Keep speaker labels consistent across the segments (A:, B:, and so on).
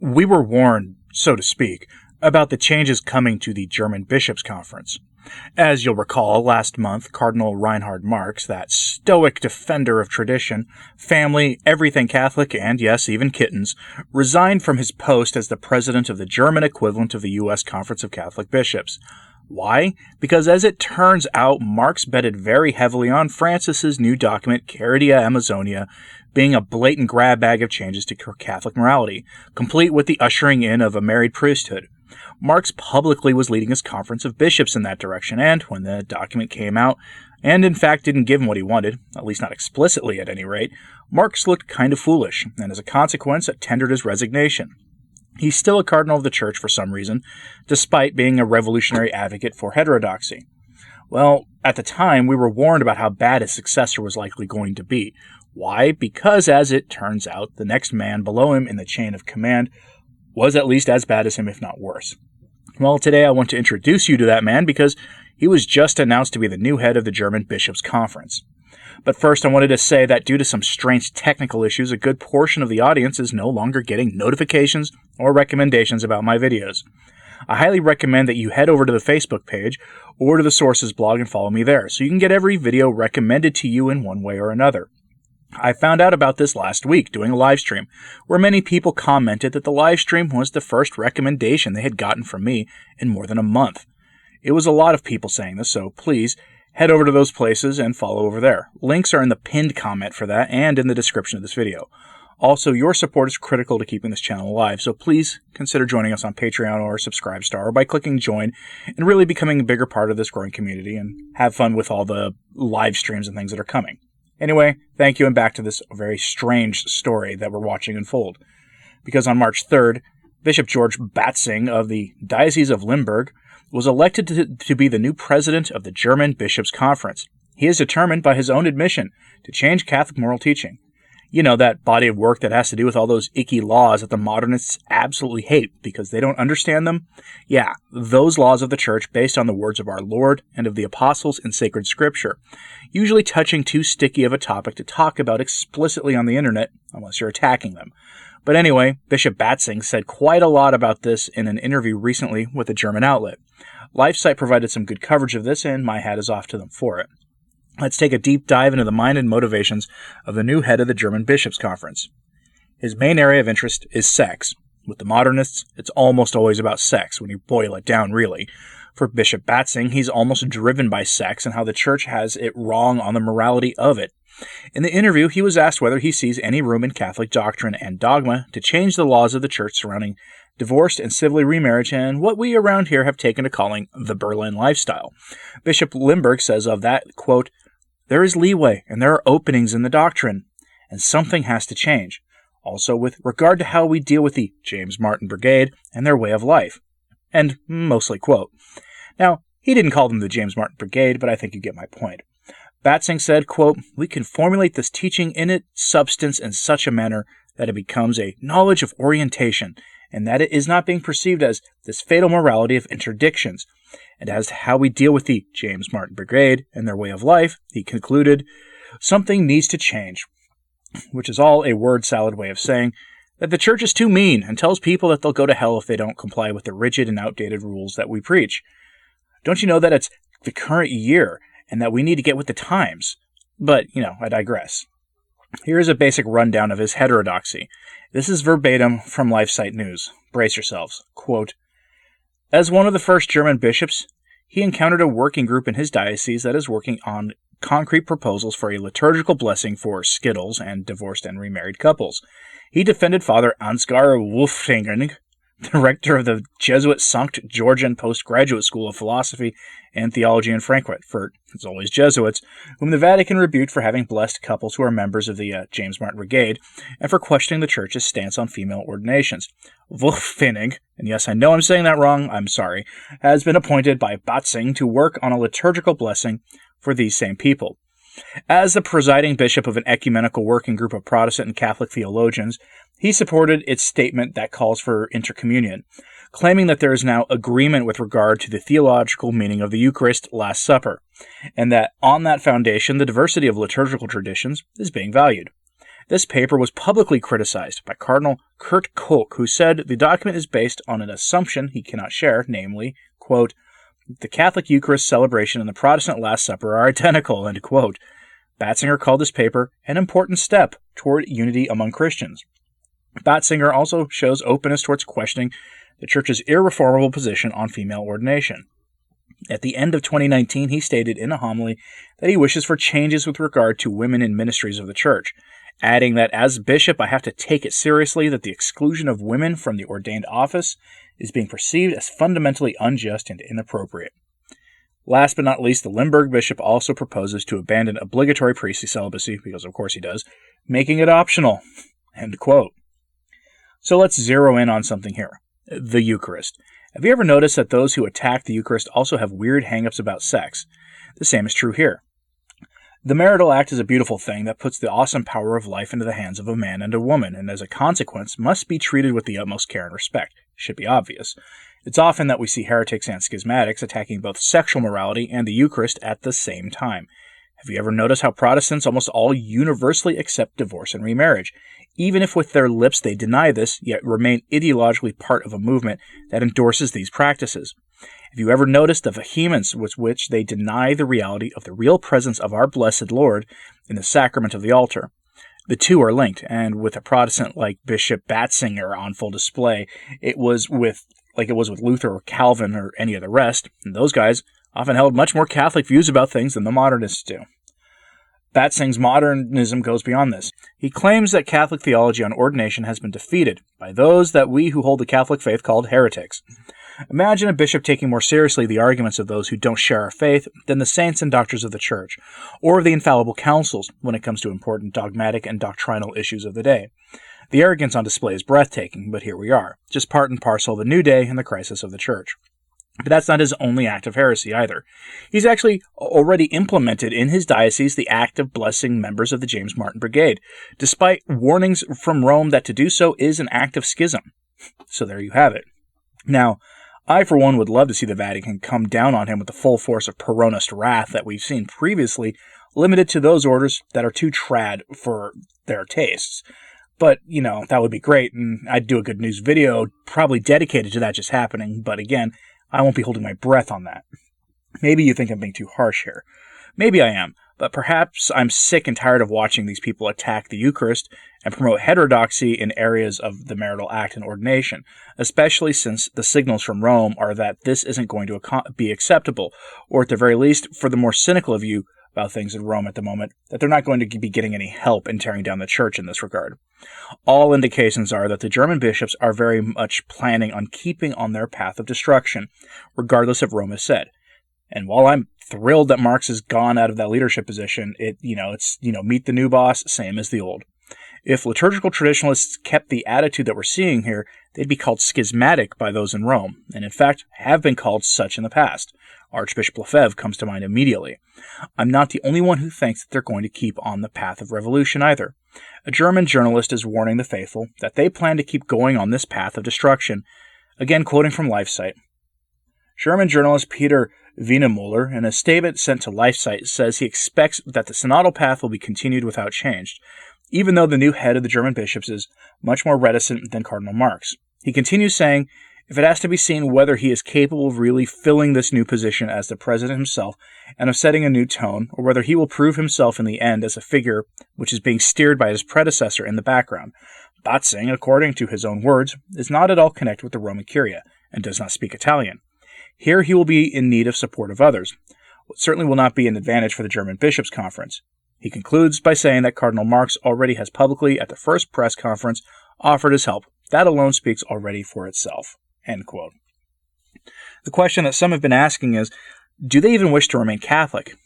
A: We were warned, so to speak, about the changes coming to the German Bishops' Conference. As you'll recall, last month, Cardinal Reinhard Marx, that stoic defender of tradition, family, everything Catholic, and yes, even kittens, resigned from his post as the president of the German equivalent of the U.S. Conference of Catholic Bishops. Why? Because as it turns out, Marx betted very heavily on Francis's new document, Caridia Amazonia, being a blatant grab bag of changes to Catholic morality, complete with the ushering in of a married priesthood. Marx publicly was leading his conference of bishops in that direction, and when the document came out, and in fact didn't give him what he wanted, at least not explicitly at any rate, Marx looked kind of foolish, and as a consequence tendered his resignation. He's still a cardinal of the church for some reason, despite being a revolutionary advocate for heterodoxy. Well, at the time, we were warned about how bad his successor was likely going to be. Why? Because, as it turns out, the next man below him in the chain of command was at least as bad as him, if not worse. Well, today I want to introduce you to that man because he was just announced to be the new head of the German Bishops' Conference. But first, I wanted to say that due to some strange technical issues, a good portion of the audience is no longer getting notifications or recommendations about my videos. I highly recommend that you head over to the Facebook page or to the Sources blog and follow me there, so you can get every video recommended to you in one way or another. I found out about this last week doing a live stream, where many people commented that the live stream was the first recommendation they had gotten from me in more than a month. It was a lot of people saying this, so please head over to those places and follow over there. Links are in the pinned comment for that and in the description of this video. Also, your support is critical to keeping this channel alive, so please consider joining us on Patreon or Subscribestar or by clicking join and really becoming a bigger part of this growing community and have fun with all the live streams and things that are coming. Anyway, thank you, and back to this very strange story that we're watching unfold. Because on March 3rd, Bishop George Batzing of the Diocese of Limburg was elected to be the new president of the German Bishops' Conference. He is determined, by his own admission, to change Catholic moral teaching. You know, that body of work that has to do with all those icky laws that the modernists absolutely hate because they don't understand them? Yeah, those laws of the church based on the words of our Lord and of the apostles in sacred scripture, usually touching too sticky of a topic to talk about explicitly on the internet unless you're attacking them. But anyway, Bishop Batzing said quite a lot about this in an interview recently with a German outlet. LifeSite provided some good coverage of this, and my hat is off to them for it. Let's take a deep dive into the mind and motivations of the new head of the German Bishops' Conference. His main area of interest is sex. With the modernists, it's almost always about sex, when you boil it down, really. For Bishop Batzing, he's almost driven by sex and how the church has it wrong on the morality of it. In the interview, he was asked whether he sees any room in Catholic doctrine and dogma to change the laws of the church surrounding divorced and civilly remarriage and what we around here have taken to calling the Berlin lifestyle. Bishop Limburg says of that, quote, "There is leeway and there are openings in the doctrine, and something has to change. Also with regard to how we deal with the James Martin Brigade and their way of life." And mostly quote. Now, he didn't call them the James Martin Brigade, but I think you get my point. Batzing said, quote, "We can formulate this teaching in its substance in such a manner that it becomes a knowledge of orientation, and that it is not being perceived as this fatal morality of interdictions. And as to how we deal with the James Martin Brigade and their way of life," he concluded, "something needs to change," which is all a word salad way of saying that the church is too mean and tells people that they'll go to hell if they don't comply with the rigid and outdated rules that we preach. Don't you know that it's the current year and that we need to get with the times? But, I digress. Here is a basic rundown of his heterodoxy. This is verbatim from LifeSite News. Brace yourselves. Quote, "As one of the first German bishops, he encountered a working group in his diocese that is working on concrete proposals for a liturgical blessing for skittles and divorced and remarried couples. He defended Father Ansgar Wolfgang, director of the Jesuit Sankt Georgen Postgraduate School of Philosophy and Theology in Frankfurt, for, as always, Jesuits, whom the Vatican rebuked for having blessed couples who are members of the James Martin Brigade, and for questioning the Church's stance on female ordinations. Wolfgang, and yes, I know I'm saying that wrong, I'm sorry, has been appointed by Batzing to work on a liturgical blessing for these same people. As the presiding bishop of an ecumenical working group of Protestant and Catholic theologians, he supported its statement that calls for intercommunion, claiming that there is now agreement with regard to the theological meaning of the Eucharist Last Supper, and that on that foundation the diversity of liturgical traditions is being valued. This paper was publicly criticized by Cardinal Kurt Kolk, who said the document is based on an assumption he cannot share, namely, quote, the Catholic Eucharist celebration and the Protestant Last Supper are identical, end quote. Batzinger called this paper an important step toward unity among Christians. Batzinger also shows openness towards questioning the Church's irreformable position on female ordination. At the end of 2019, he stated in a homily that he wishes for changes with regard to women in ministries of the Church, adding that as bishop I have to take it seriously that the exclusion of women from the ordained office is being perceived as fundamentally unjust and inappropriate. Last but not least, the Limburg bishop also proposes to abandon obligatory priestly celibacy, because of course he does, making it optional. End quote. So let's zero in on something here. The Eucharist. Have you ever noticed that those who attack the Eucharist also have weird hang-ups about sex? The same is true here. The marital act is a beautiful thing that puts the awesome power of life into the hands of a man and a woman, and as a consequence must be treated with the utmost care and respect. It should be obvious. It's often that we see heretics and schismatics attacking both sexual morality and the Eucharist at the same time. Have you ever noticed how Protestants almost all universally accept divorce and remarriage, even if with their lips they deny this, yet remain ideologically part of a movement that endorses these practices? Have you ever noticed the vehemence with which they deny the reality of the real presence of our blessed Lord in the sacrament of the altar? The two are linked, and with a Protestant like Bishop Batzinger on full display, it was with Luther or Calvin or any of the rest, and those guys often held much more Catholic views about things than the modernists do. Batzinger's modernism goes beyond this. He claims that Catholic theology on ordination has been defeated by those that we who hold the Catholic faith called heretics. Imagine a bishop taking more seriously the arguments of those who don't share our faith than the saints and doctors of the Church, or the infallible councils when it comes to important dogmatic and doctrinal issues of the day. The arrogance on display is breathtaking, but here we are, just part and parcel of the new day and the crisis of the Church. But that's not his only act of heresy either. He's actually already implemented in his diocese the act of blessing members of the James Martin Brigade, despite warnings from Rome that to do so is an act of schism. So there you have it. Now, I, for one, would love to see the Vatican come down on him with the full force of Peronist wrath that we've seen previously, limited to those orders that are too trad for their tastes. But, that would be great, and I'd do a good news video probably dedicated to that just happening, but again, I won't be holding my breath on that. Maybe you think I'm being too harsh here. Maybe I am, but perhaps I'm sick and tired of watching these people attack the Eucharist and promote heterodoxy in areas of the marital act and ordination, especially since the signals from Rome are that this isn't going to be acceptable, or at the very least, for the more cynical of you about things in Rome at the moment, that they're not going to be getting any help in tearing down the Church in this regard. All indications are that the German bishops are very much planning on keeping on their path of destruction, regardless of Rome has said. And while I'm thrilled that Marx has gone out of that leadership position, it's meet the new boss, same as the old. If liturgical traditionalists kept the attitude that we're seeing here, they'd be called schismatic by those in Rome, and in fact have been called such in the past. Archbishop Lefebvre comes to mind immediately. I'm not the only one who thinks that they're going to keep on the path of revolution either. A German journalist is warning the faithful that they plan to keep going on this path of destruction. Again, quoting from LifeSite. German journalist Peter Wienemuller, in a statement sent to LifeSite, says he expects that the synodal path will be continued without change, even though the new head of the German bishops is much more reticent than Cardinal Marx. He continues saying, if it has to be seen whether he is capable of really filling this new position as the president himself and of setting a new tone, or whether he will prove himself in the end as a figure which is being steered by his predecessor in the background. Batzinger, according to his own words, is not at all connected with the Roman Curia and does not speak Italian. Here he will be in need of support of others, what certainly will not be an advantage for the German Bishops' Conference. He concludes by saying that Cardinal Marx already has publicly, at the first press conference, offered his help. That alone speaks already for itself. End quote. The question that some have been asking is, do they even wish to remain Catholic?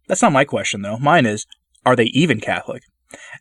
A: That's not my question, though. Mine is, are they even Catholic?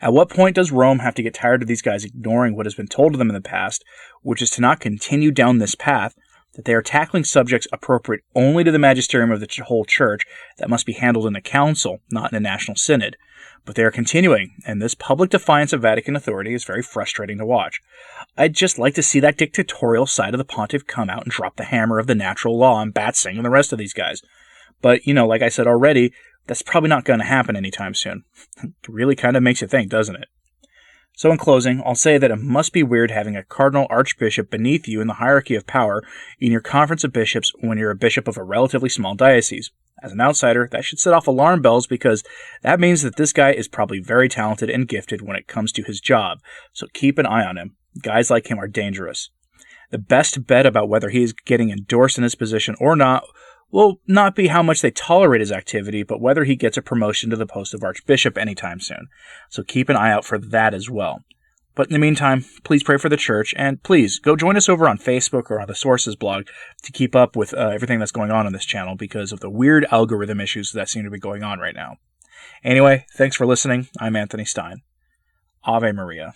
A: At what point does Rome have to get tired of these guys ignoring what has been told to them in the past, which is to not continue down this path, that they are tackling subjects appropriate only to the magisterium of the whole Church that must be handled in a council, not in a national synod? But they are continuing, and this public defiance of Vatican authority is very frustrating to watch. I'd just like to see that dictatorial side of the pontiff come out and drop the hammer of the natural law on Batzinger and the rest of these guys. But, like I said already, that's probably not going to happen anytime soon. It really kind of makes you think, doesn't it? So in closing, I'll say that it must be weird having a cardinal archbishop beneath you in the hierarchy of power in your conference of bishops when you're a bishop of a relatively small diocese. As an outsider, that should set off alarm bells because that means that this guy is probably very talented and gifted when it comes to his job, so keep an eye on him. Guys like him are dangerous. The best bet about whether he is getting endorsed in his position or not will not be how much they tolerate his activity, but whether he gets a promotion to the post of archbishop anytime soon. So keep an eye out for that as well. But in the meantime, please pray for the church, and please go join us over on Facebook or on the Sources blog to keep up with everything that's going on this channel because of the weird algorithm issues that seem to be going on right now. Anyway, thanks for listening. I'm Anthony Stine. Ave Maria.